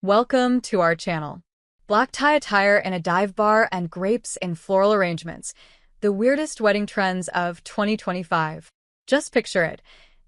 Welcome to our channel. Black tie attire in a dive bar and grapes in floral arrangements. The weirdest wedding trends of 2025. Just picture it.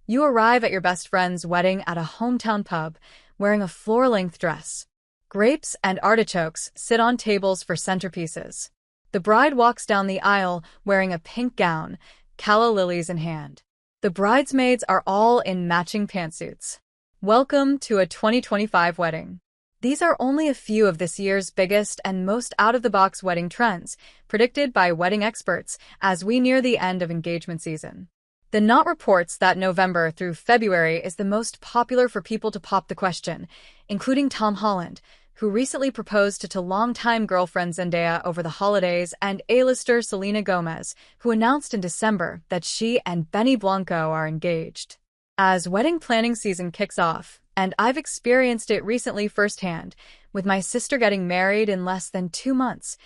You arrive at your best friend's wedding at a hometown pub, wearing a floor-length dress. Grapes and artichokes sit on tables for centerpieces. The bride walks down the aisle wearing a pink gown, Calla lilies in hand. The bridesmaids are all in matching pantsuits. Welcome to a 2025 wedding. These are only a few of this year's biggest and most out-of-the-box wedding trends, predicted by wedding experts as we near the end of engagement season. The Knot reports that November through February is the most popular for people to pop the question, including Tom Holland, who recently proposed to longtime girlfriend Zendaya over the holidays, and A-lister Selena Gomez, who announced in December that she and Benny Blanco are engaged. As wedding planning season kicks off, and I've experienced it recently firsthand, with my sister getting married in less than 2 months,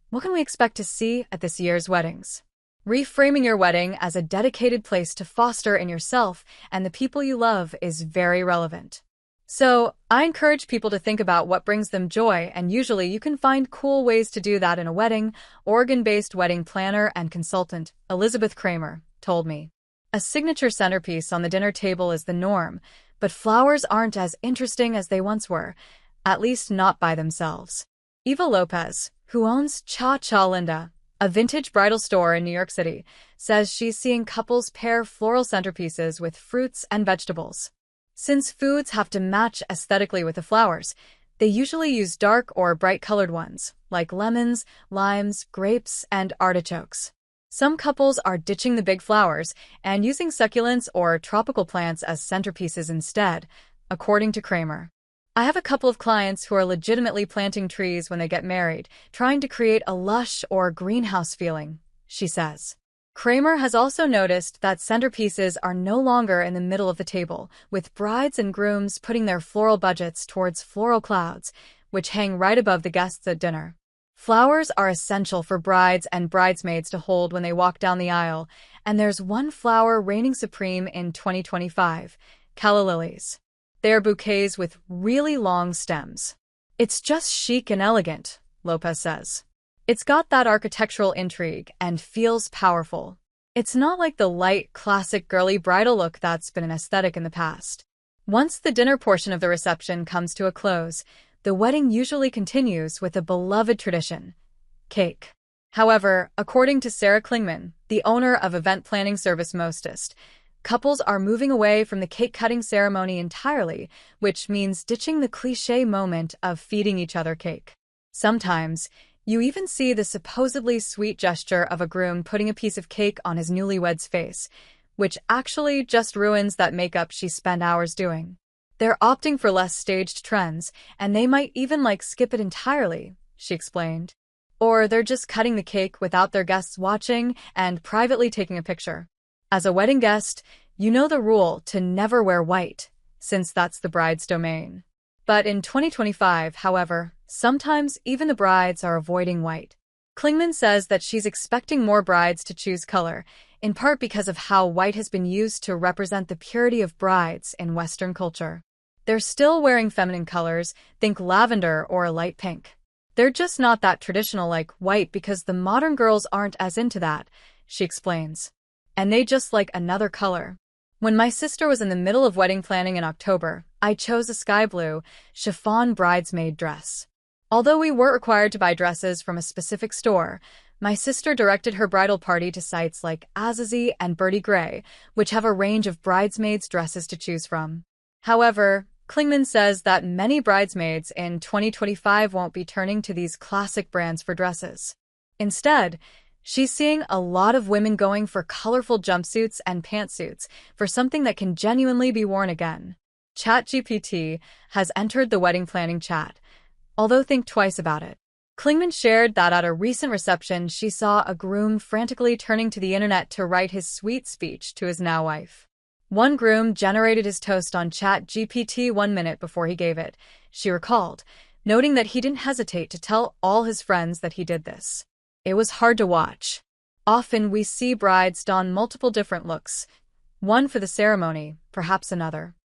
what can we expect to see at this year's weddings? Reframing your wedding as a dedicated place to foster in yourself and the people you love is very relevant. So, I encourage people to think about what brings them joy, and usually you can find cool ways to do that in a wedding, Oregon-based wedding planner and consultant, Elizabeth Kramer, told me. A signature centerpiece on the dinner table is the norm, but flowers aren't as interesting as they once were, at least not by themselves. Eva Lopez, who owns Cha Linda, a vintage bridal store in New York City, says she's seeing couples pair floral centerpieces with fruits and vegetables. Since foods have to match aesthetically with the flowers, they usually use dark or bright-colored ones, like lemons, limes, grapes, and artichokes. Some couples are ditching the big flowers and using succulents or tropical plants as centerpieces instead, according to Kramer. I have a couple of clients who are legitimately planting trees when they get married, trying to create a lush or greenhouse feeling, she says. Kramer has also noticed that centerpieces are no longer in the middle of the table, with brides and grooms putting their floral budgets towards floral clouds, which hang right above the guests at dinner. Flowers are essential for brides and bridesmaids to hold when they walk down the aisle, and there's one flower reigning supreme in 2025, Calla lilies. They are bouquets with really long stems. It's just chic and elegant, Lopez says. It's got that architectural intrigue and feels powerful. It's not like the light, classic girly bridal look that's been an aesthetic in the past. Once the dinner portion of the reception comes to a close, the wedding usually continues with a beloved tradition, cake. However, according to Sarah Klingman, the owner of event planning service Mostest, couples are moving away from the cake-cutting ceremony entirely, which means ditching the cliché moment of feeding each other cake. Sometimes, you even see the supposedly sweet gesture of a groom putting a piece of cake on his newlywed's face, which actually just ruins that makeup she spent hours doing. They're opting for less staged trends, and they might even skip it entirely, she explained. Or they're just cutting the cake without their guests watching and privately taking a picture. As a wedding guest, you know the rule to never wear white, since that's the bride's domain. But in 2025, however, sometimes even the brides are avoiding white. Klingman says that she's expecting more brides to choose color, in part because of how white has been used to represent the purity of brides in Western culture. They're still wearing feminine colors, think lavender or a light pink. They're just not that traditional like white because the modern girls aren't as into that, she explains. And they just like another color. When my sister was in the middle of wedding planning in October, I chose a sky blue, chiffon bridesmaid dress. Although we weren't required to buy dresses from a specific store, my sister directed her bridal party to sites like Azizi and Birdie Gray, which have a range of bridesmaids' dresses to choose from. However, Klingman says that many bridesmaids in 2025 won't be turning to these classic brands for dresses. Instead, she's seeing a lot of women going for colorful jumpsuits and pantsuits for something that can genuinely be worn again. ChatGPT has entered the wedding planning chat, although think twice about it. Klingman shared that at a recent reception she saw a groom frantically turning to the internet to write his sweet speech to his now wife. One groom generated his toast on ChatGPT 1 minute before he gave it, she recalled, noting that he didn't hesitate to tell all his friends that he did this. It was hard to watch. Often we see brides don multiple different looks, one for the ceremony, perhaps another